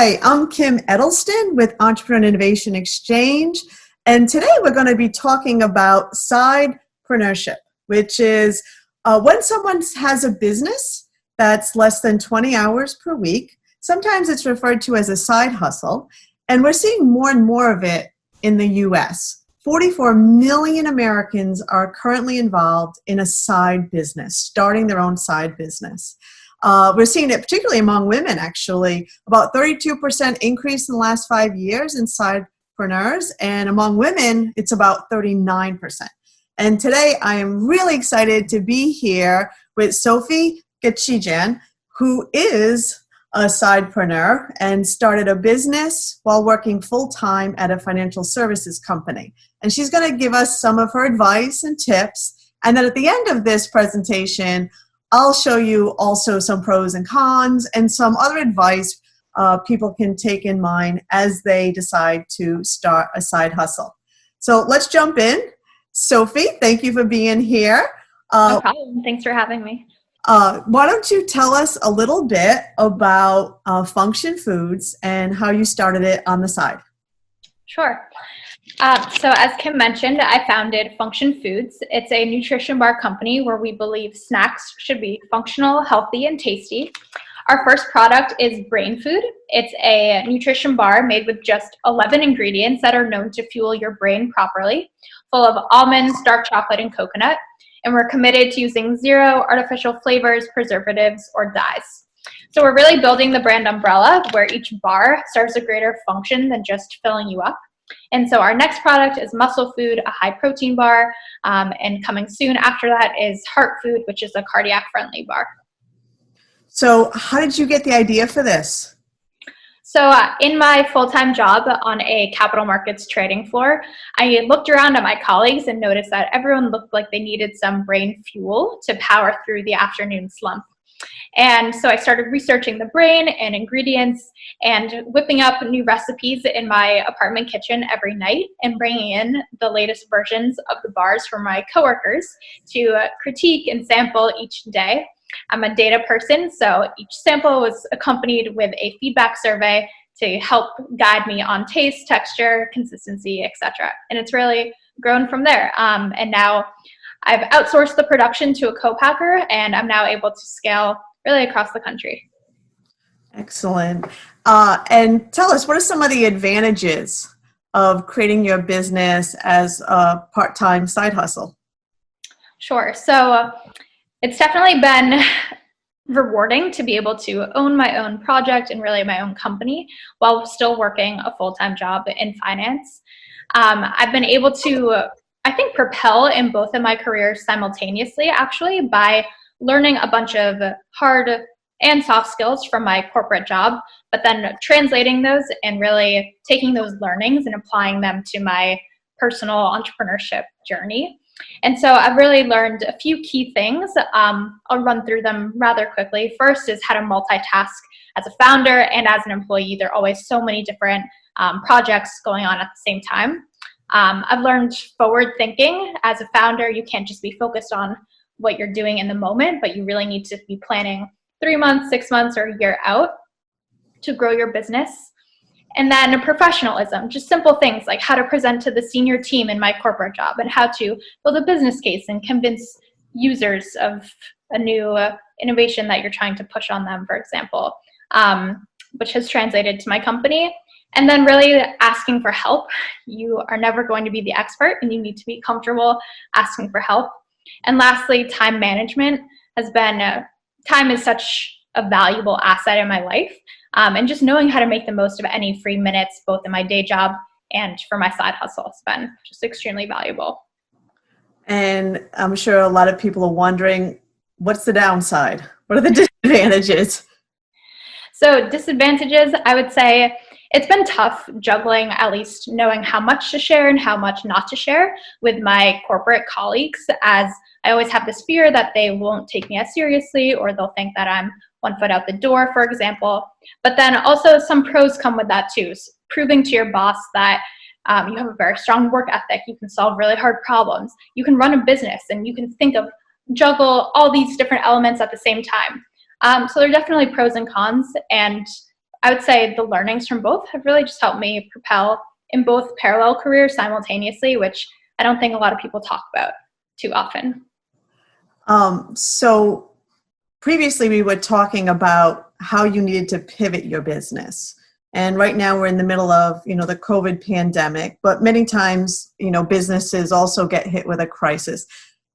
Hi, I'm Kim Eddleston with Entrepreneur and Innovation Exchange, and today we're going to be talking about sidepreneurship, which is when someone has a business that's less than 20 hours per week. Sometimes it's referred to as a side hustle, and we're seeing more and more of it in the U.S. 44 million Americans are currently involved in a side business, starting their own side business. We're seeing it particularly among women, actually. About 32% increase in the last 5 years in sidepreneurs, and among women, it's about 39%. And today, I am really excited to be here with Sophie Gechijian, who is a sidepreneur and started a business while working full-time at a financial services company. And she's going to give us some of her advice and tips. And then at the end of this presentation, I'll show you also some pros and cons and some other advice people can take in mind as they decide to start a side hustle. So let's jump in. Sophie, thank you for being here. No problem. Thanks for having me. Why don't you tell us a little bit about Function Foods and how you started it on the side? Sure. So as Kim mentioned, I founded Function Foods. It's a nutrition bar company where we believe snacks should be functional, healthy, and tasty. Our first product is Brain Food. It's a nutrition bar made with just 11 ingredients that are known to fuel your brain properly, full of almonds, dark chocolate, and coconut. And we're committed to using zero artificial flavors, preservatives, or dyes. So we're really building the brand umbrella where each bar serves a greater function than just filling you up. And so our next product is Muscle Food, a high protein bar, and coming soon after that is Heart Food, which is a cardiac friendly bar. So how did you get the idea for this? So in my full-time job on a capital markets trading floor, I looked around at my colleagues and noticed that everyone looked like they needed some brain fuel to power through the afternoon slump. And so I started researching the brain and ingredients and whipping up new recipes in my apartment kitchen every night and bringing in the latest versions of the bars for my coworkers to critique and sample each day. I'm a data person, so each sample was accompanied with a feedback survey to help guide me on taste, texture, consistency, etc. And it's really grown from there. And now I've outsourced the production to a co-packer, and I'm now able to scale really across the country. Excellent. And tell us, what are some of the advantages of creating your business as a part-time side hustle? Sure. So it's definitely been rewarding to be able to own my own project and really my own company while still working a full-time job in finance. I've been able to, I think, propel in both of my careers simultaneously, actually, by learning a bunch of hard and soft skills from my corporate job, but then translating those and really taking those learnings and applying them to my personal entrepreneurship journey. And so I've really learned a few key things. I'll run through them rather quickly. First is how to multitask as a founder and as an employee. There are always so many different projects going on at the same time. I've learned forward thinking. As a founder, you can't just be focused on what you're doing in the moment, but you really need to be planning 3 months, 6 months, or a year out to grow your business. And then professionalism, just simple things like how to present to the senior team in my corporate job and how to build a business case and convince users of a new innovation that you're trying to push on them, for example, which has translated to my company. And then really asking for help. You are never going to be the expert, and you need to be comfortable asking for help. And lastly, time management has been, time is such a valuable asset in my life. And just knowing how to make the most of any free minutes, both in my day job and for my side hustle, has been just extremely valuable. And I'm sure a lot of people are wondering, what's the downside? What are the disadvantages? So disadvantages, I would say it's been tough juggling, at least knowing how much to share and how much not to share with my corporate colleagues, as I always have this fear that they won't take me as seriously or they'll think that I'm 1 foot out the door, for example. But then also some pros come with that too. So proving to your boss that you have a very strong work ethic, you can solve really hard problems, you can run a business, and you can juggle all these different elements at the same time. So there are definitely pros and cons, and I would say the learnings from both have really just helped me propel in both parallel careers simultaneously, which I don't think a lot of people talk about too often. So previously we were talking about how you needed to pivot your business. And right now we're in the middle of, the COVID pandemic, but many times, businesses also get hit with a crisis.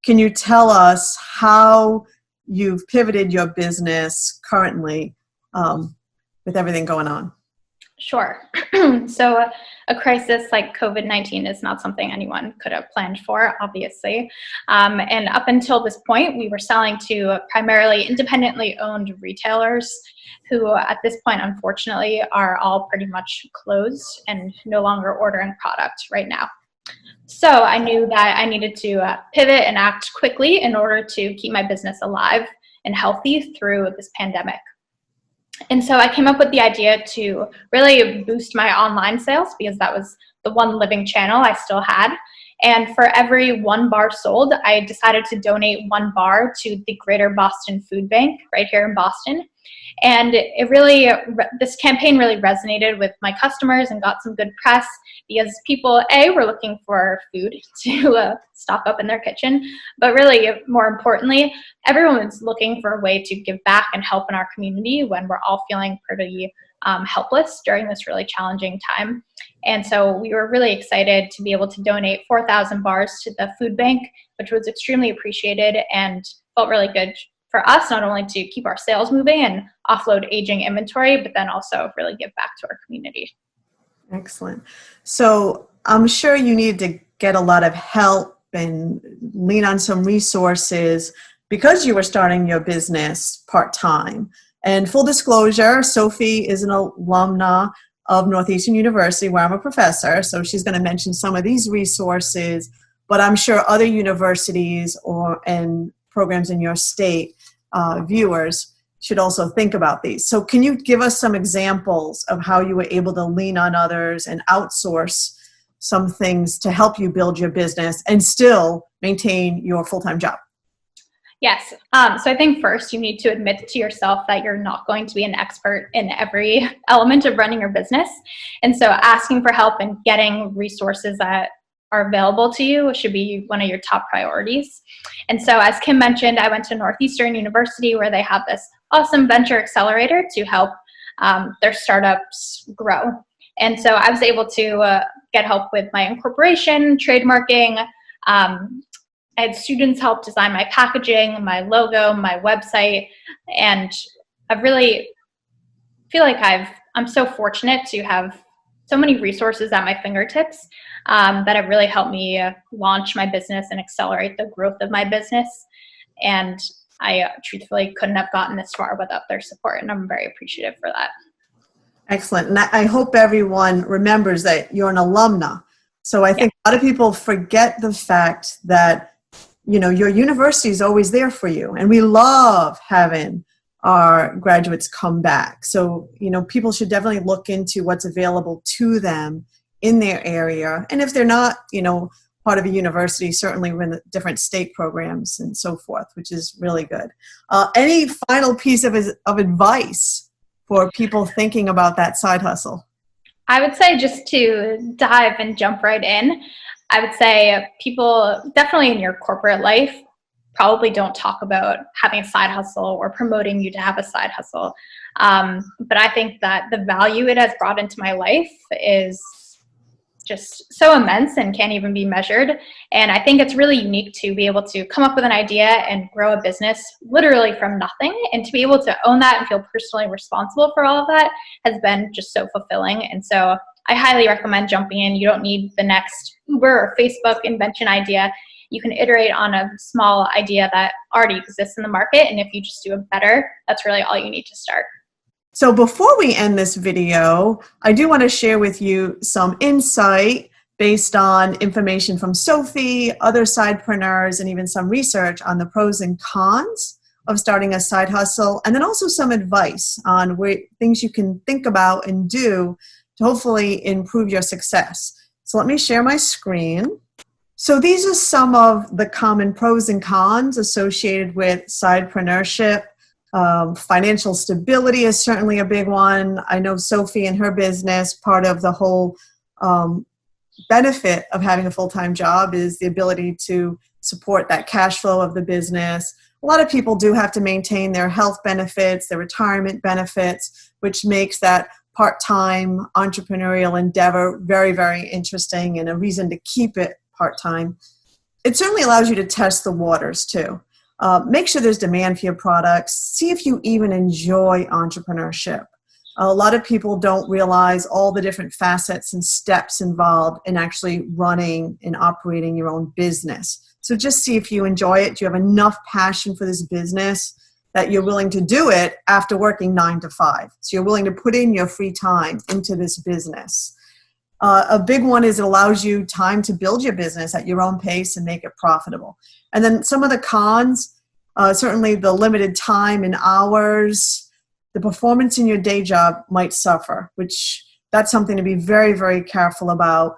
Can you tell us how you've pivoted your business currently with everything going on? Sure. So a crisis like COVID-19 is not something anyone could have planned for, obviously. And up until this point, we were selling to primarily independently owned retailers who at this point, unfortunately, are all pretty much closed and no longer ordering product right now. So I knew that I needed to pivot and act quickly in order to keep my business alive and healthy through this pandemic. And so I came up with the idea to really boost my online sales because that was the one living channel I still had. And for every one bar sold, I decided to donate one bar to the Greater Boston Food Bank right here in Boston. And this campaign really resonated with my customers and got some good press because people, were looking for food to stock up in their kitchen, but really, more importantly, everyone was looking for a way to give back and help in our community when we're all feeling pretty helpless during this really challenging time. And so we were really excited to be able to donate 4,000 bars to the food bank, which was extremely appreciated and felt really good for us, not only to keep our sales moving and offload aging inventory, but then also really give back to our community. Excellent. So I'm sure you need to get a lot of help and lean on some resources because you were starting your business part-time. And full disclosure, Sophie is an alumna of Northeastern University where I'm a professor. So she's going to mention some of these resources, but I'm sure other universities and programs in your state, viewers should also think about these. So can you give us some examples of how you were able to lean on others and outsource some things to help you build your business and still maintain your full-time job? Yes. So I think first you need to admit to yourself that you're not going to be an expert in every element of running your business. And so asking for help and getting resources that are available to you should be one of your top priorities. And so as Kim mentioned, I went to Northeastern University where they have this awesome venture accelerator to help their startups grow. And so I was able to get help with my incorporation, trademarking. I had students help design my packaging, my logo, my website, and I really feel like I'm so fortunate to have so many resources at my fingertips that have really helped me launch my business and accelerate the growth of my business. And I truthfully couldn't have gotten this far without their support, and I'm very appreciative for that. Excellent. And I hope everyone remembers that you're an alumna. So I think a lot of people forget the fact that, your university is always there for you. And we love having our graduates come back. So, people should definitely look into what's available to them in their area. And if they're not, part of a university, certainly we're in the different state programs and so forth, which is really good. Any final piece of advice for people thinking about that side hustle? I would say just to dive and jump right in. I would say people definitely in your corporate life probably don't talk about having a side hustle or promoting you to have a side hustle. But I think that the value it has brought into my life is just so immense and can't even be measured. And I think it's really unique to be able to come up with an idea and grow a business literally from nothing, and to be able to own that and feel personally responsible for all of that has been just so fulfilling. And so I highly recommend jumping in. You don't need the next Uber or Facebook invention idea. You can iterate on a small idea that already exists in the market. And if you just do it better, that's really all you need to start. So before we end this video, I do want to share with you some insight based on information from Sophie, other sidepreneurs, and even some research on the pros and cons of starting a side hustle, and then also some advice on things you can think about and do to hopefully improve your success. So let me share my screen. So these are some of the common pros and cons associated with sidepreneurship. Financial stability is certainly a big one. I know Sophie and her business, part of the whole benefit of having a full-time job is the ability to support that cash flow of the business. A lot of people do have to maintain their health benefits, their retirement benefits, which makes that part-time entrepreneurial endeavor very, very interesting and a reason to keep it part-time. It certainly allows you to test the waters too. Make sure there's demand for your products. See if you even enjoy entrepreneurship. A lot of people don't realize all the different facets and steps involved in actually running and operating your own business. So just see if you enjoy it. Do you have enough passion for this business that you're willing to do it after working 9 to 5? So you're willing to put in your free time into this business. A big one is it allows you time to build your business at your own pace and make it profitable. And then some of the cons, certainly the limited time and hours, the performance in your day job might suffer, which that's something to be very, very careful about.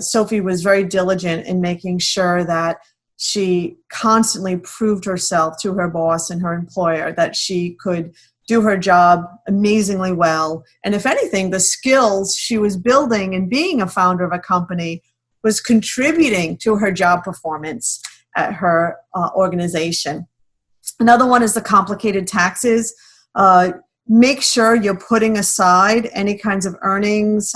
Sophie was very diligent in making sure that she constantly proved herself to her boss and her employer that she could do her job amazingly well. And if anything, the skills she was building and being a founder of a company was contributing to her job performance at her organization. Another one is the complicated taxes. Make sure you're putting aside any kinds of earnings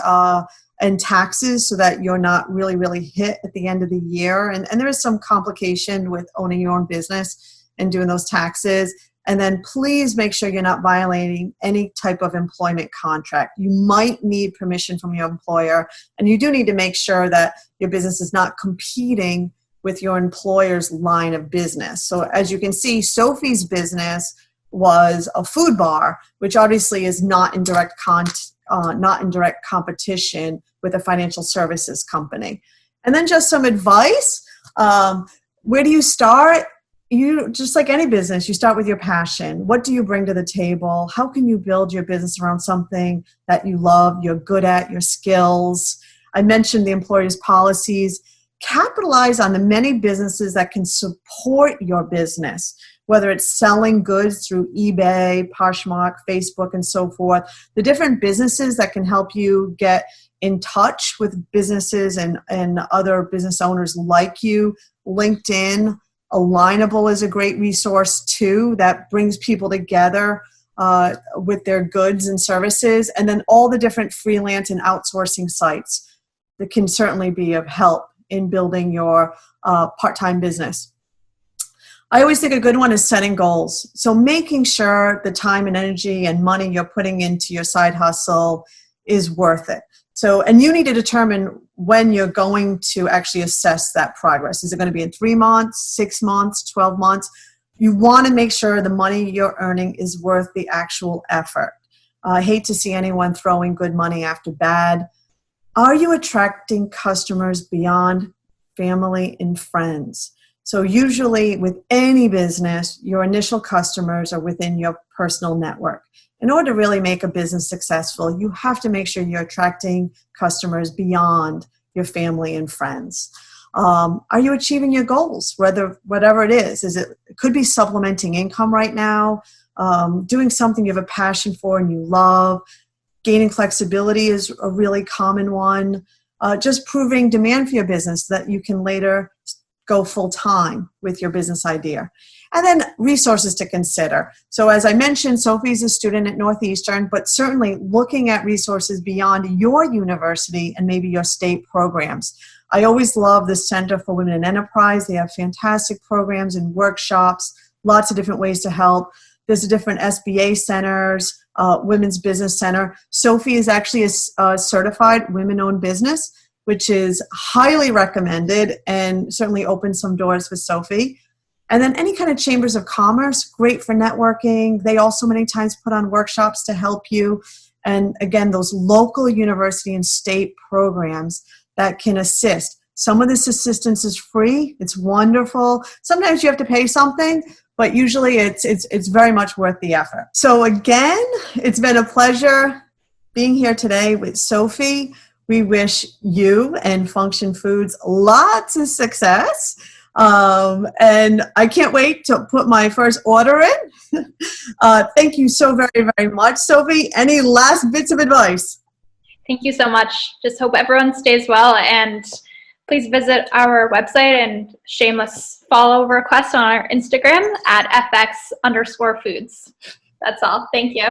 and taxes so that you're not really, really hit at the end of the year. And there is some complication with owning your own business and doing those taxes. And then please make sure you're not violating any type of employment contract. You might need permission from your employer, and you do need to make sure that your business is not competing with your employer's line of business. So as you can see, Sophie's business was a food bar, which obviously is not in direct competition with a financial services company. And then just some advice. Where do you start? You, just like any business, you start with your passion. What do you bring to the table? How can you build your business around something that you love, you're good at, your skills? I mentioned the employer's policies. Capitalize on the many businesses that can support your business, whether it's selling goods through eBay, Poshmark, Facebook, and so forth. The different businesses that can help you get in touch with businesses and other business owners like you. LinkedIn, Alignable is a great resource too that brings people together with their goods and services. And then all the different freelance and outsourcing sites that can certainly be of help in building your part-time business. I always think a good one is setting goals. So making sure the time and energy and money you're putting into your side hustle is worth it. So, and you need to determine when you're going to actually assess that progress. Is it going to be in 3 months, 6 months, 12 months? You want to make sure the money you're earning is worth the actual effort. I hate to see anyone throwing good money after bad. Are you attracting customers beyond family and friends? So usually with any business, your initial customers are within your personal network. In order to really make a business successful, you have to make sure you're attracting customers beyond your family and friends. Are you achieving your goals, whatever it is? It could be supplementing income right now, doing something you have a passion for and you love. Gaining flexibility is a really common one. Just proving demand for your business so that you can later go full-time with your business idea. And then resources to consider. So as I mentioned, Sophie's a student at Northeastern, but certainly looking at resources beyond your university and maybe your state programs. I always love the Center for Women in Enterprise. They have fantastic programs and workshops, lots of different ways to help. There's different SBA centers, Women's Business Center. Sophie is actually a certified women-owned business, which is highly recommended and certainly opens some doors for Sophie. And then any kind of chambers of commerce, great for networking. They also many times put on workshops to help you. And again, those local university and state programs that can assist. Some of this assistance is free. It's wonderful. Sometimes you have to pay something, but usually it's very much worth the effort. So again, it's been a pleasure being here today with Sophie. We wish you and Function Foods lots of success. And I can't wait to put my first order in Thank you so very, very much. Sophie, any last bits of advice? Thank you so much. Just hope everyone stays well, and please visit our website and shameless follow request on our Instagram at fx_foods. That's all. Thank you.